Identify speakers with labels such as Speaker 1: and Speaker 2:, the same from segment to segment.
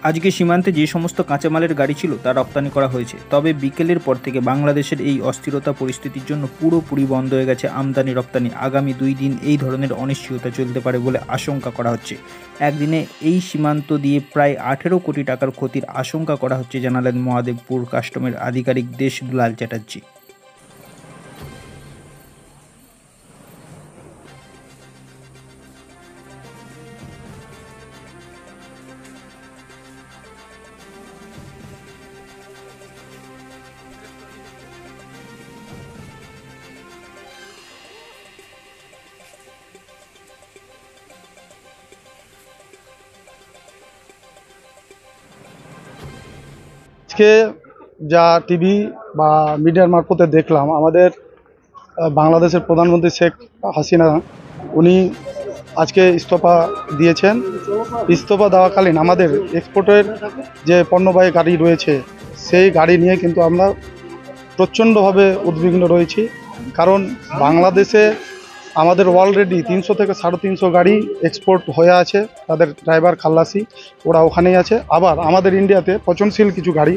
Speaker 1: আজকে সীমান্তে যে সমস্ত কাঁচামালের গাড়ি ছিল তা রপ্তানি করা হয়েছে, তবে বিকেলের পর থেকে বাংলাদেশের এই অস্থিরতা পরিস্থিতির জন্য পুরোপুরি বন্ধ হয়ে গেছে আমদানি রপ্তানি। আগামী 2 দিন এই ধরনের অনিশ্চয়তা চলতে পারে বলে আশঙ্কা করা হচ্ছে। একদিনে এই সীমান্ত দিয়ে প্রায় 18 কোটি টাকার ক্ষতির আশঙ্কা করা হচ্ছে, জানালেন মহাদেবপুর কাস্টমের আধিকারিক দেশ দুলাল চ্যাটার্জি।
Speaker 2: আজকে যা টিভি বা মিডিয়ার মারফতে দেখলাম, আমাদের বাংলাদেশের প্রধানমন্ত্রী শেখ হাসিনা উনি আজকে ইস্তফা দিয়েছেন। ইস্তফা দেওয়াকালীন আমাদের এক্সপোর্টের যে পণ্যবাহী গাড়ি রয়েছে সেই গাড়ি নিয়ে কিন্তু আমরা প্রচণ্ডভাবে উদ্বিগ্ন রয়েছি। কারণ বাংলাদেশে আমাদের অলরেডি 300 থেকে 350 গাড়ি এক্সপোর্ট হয়ে আছে, তাদের ড্রাইভার খালাসি ওরা ওখানেই আছে। আবার আমাদের ইন্ডিয়াতে পচনশীল কিছু গাড়ি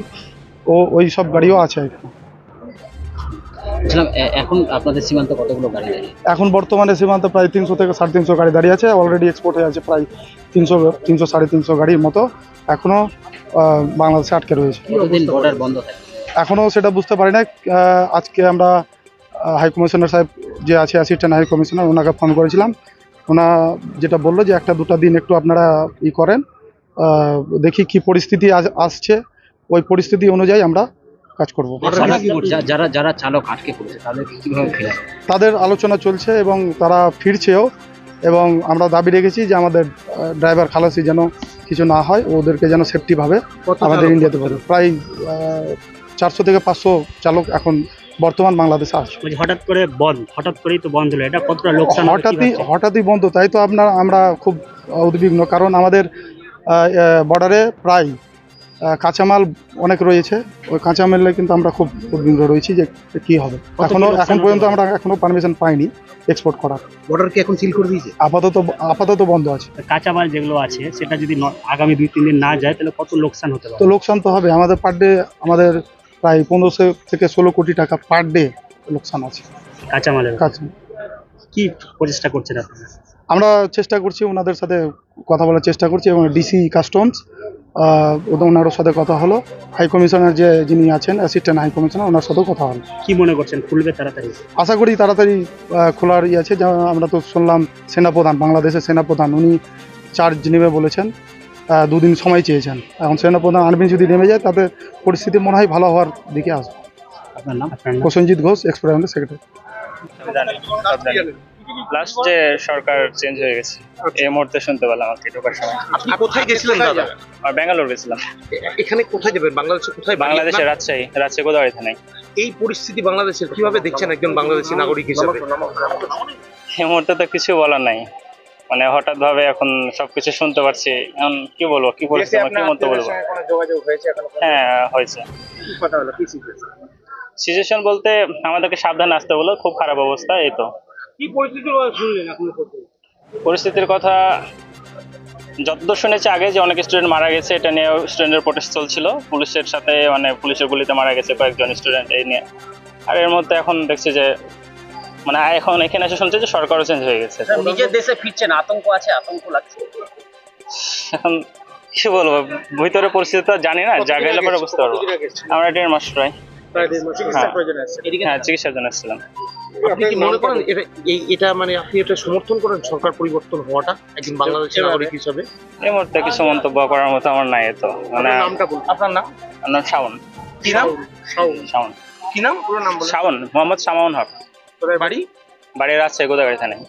Speaker 2: ওই সব গাড়িও আছে।
Speaker 3: এখন আপনাদের সীমান্তে কতগুলো গাড়ি দাঁড়িয়ে?
Speaker 2: এখন বর্তমানে সীমান্তে প্রায় 300 থেকে 350 গাড়ি দাঁড়িয়ে আছে। অলরেডি এক্সপোর্ট হয়ে আছে প্রায় 300 350 গাড়ির মতো এখনও বাংলাদেশে আটকে রয়েছে।
Speaker 3: বর্ডার বন্ধ থাকে
Speaker 2: এখনও সেটা বুঝতে পারি না। আজকে আমরা হাই কমিশনার সাহেব যে আছে, অ্যাসিস্ট্যান্ট হাই কমিশনার, ওনাকে ফোন করেছিলাম। ওনা যেটা বললো যে 1-2 দিন একটু আপনারা করেন, দেখি কি পরিস্থিতি আসছে, ওই পরিস্থিতি অনুযায়ী আমরা কাজ করব।
Speaker 3: যারা চালক আটকে পড়েছে তাদের কিভাবে ফেরা?
Speaker 2: তাদের আলোচনা চলছে এবং তারা ফিরছেও, এবং আমরা দাবি রেখেছি যে আমাদের ড্রাইভার খালাসি যেন কিছু না হয়, ওদেরকে যেন সেফটিভাবে আমাদের ইন্ডিয়াতে পারে। প্রায় 400 থেকে 500 চালক এখন বর্তমান বাংলাদেশে আছে।
Speaker 4: হঠাৎ করেই তো বন্ধ হলো, এটা কতটা লোকসান?
Speaker 2: হঠাৎই বন্ধ, তাই তো আমরা খুব উদ্বিগ্ন। কারণ আমাদের বর্ডারে প্রায় কাঁচামাল অনেক রয়েছে, ওই কাঁচামালে কিন্তু আমরা খুব উদ্বিগ্ন রয়েছি যে কি হবে। এখন পর্যন্ত আমরা এখনো পারমিশন পাইনি এক্সপোর্ট করার।
Speaker 4: বর্ডার কি এখন সিল করে দিয়েছে?
Speaker 2: আপাতত বন্ধ আছে।
Speaker 4: কাঁচামাল যেগুলো আছে সেটা যদি আগামী 2-3 দিন না যায় তাহলে কত লোকসান হতে পারে?
Speaker 2: তো লোকসান তো হবে, আমাদের পার ডে আমাদের প্রায় 1500 থেকে 16 কোটি টাকা পার ডে লোকসান আছে
Speaker 4: কাঁচামালের। কি প্রচেষ্টা করছেন আপনারা?
Speaker 2: আমরা চেষ্টা করছি, ওনাদের সাথে কথা বলার চেষ্টা করছি, এবং ডিসি কাস্টমস ওনার সাথে কথা হলো। হাই কমিশনার যিনি আছেন, অ্যাসিস্ট্যান্ট হাই কমিশনার, ওনার সাথেও কথা হলো।
Speaker 4: কি মনে করছেন খুলবে তাড়াতাড়ি?
Speaker 2: আশা করি তাড়াতাড়ি খোলার আছে। আমরা তো শুনলাম সেনাপ্রধান, বাংলাদেশের সেনাপ্রধান, উনি চার্জ নেবে বলেছেন, 2 দিন সময় চেয়েছেন। এখন সেনাপ্রধান আর্মি যদি নেমে যায় তাতে পরিস্থিতি মনে হয় ভালো হওয়ার দিকে আসবে।
Speaker 4: আপনার নাম?
Speaker 2: Prosenjit Ghosh, export secretary.
Speaker 5: Last যে সরকার চেঞ্জ হয়ে গেছে এই মুহূর্তে শুনতে পেলাম আর কি ঢোকার সময়।
Speaker 6: আপনি কোথায় গেছিলেন দাদা?
Speaker 5: আর ব্যাঙ্গালোর গেছিলাম।
Speaker 6: এখানে কোথায় যাবেন? বাংলাদেশে কোথায়?
Speaker 5: বাংলাদেশে রাজশাহী গোদাগাড়ি থানায়।
Speaker 6: এই পরিস্থিতি বাংলাদেশের কিভাবে দেখছেন একজন বাংলাদেশী নাগরিক হিসেবে?
Speaker 5: এই মুহূর্তে তো কিছু বলার নাই, মানে হঠাৎ ভাবে এখন সবকিছু শুনতে পারছি। এখন কি বলবো, কি পরিস্থিতি, কি মতো বলবো? হ্যাঁ হয়েছে। সিচুয়েশন বলতে আমাদেরকে সাবধান আসতে বলো, খুব খারাপ অবস্থা। এই তো পরিস্থিতির কথা যতদূর শুনেছি আগে যে অনেক স্টুডেন্ট মারা গেছে, এটা নিয়ে স্টুডেন্টের প্রোটেস্ট চলছিল পুলিশের সাথে, মানে পুলিশের গুলিতে মারা গেছে কয়েকজন স্টুডেন্ট এই নিয়ে। আর এর মধ্যে এখন দেখছি যে মানে এখন এখানে এসে শুনছে যে সরকারও চেঞ্জ হয়ে গেছে।
Speaker 3: নিজের দেশে ফিরছেন, আতঙ্ক আছে, আতঙ্ক লাগছে।
Speaker 5: এখন কি বলবো, ভিতরে পরিস্থিতি তো জানি না, যা গেলে পরে বুঝতে পারবো। আমরা 1.5 মাস প্রায় চিকিৎসার জন্য এসেছিলাম।
Speaker 6: আপনি কি মনে করেন এটা মানে আপনি এটা সমর্থন করেন সরকার পরিবর্তন হওয়াটা একজন বাংলাদেশের নাগরিক হিসেবে?
Speaker 5: এই মুহূর্তে কিছু মন্তব্য করার মতো আমার নাই। তো মানে
Speaker 6: নামটা বলুন। আপনার নাম?
Speaker 5: আমার নাম শাওন।
Speaker 6: কি নাম?
Speaker 5: শাওন।
Speaker 6: কি নাম? পুরো নাম বলুন।
Speaker 5: শাওন, মোহাম্মদ শামাউন হক।
Speaker 6: বাড়ি?
Speaker 5: বাড়ি রাজশাহী গোদাগাড়ি থানায়।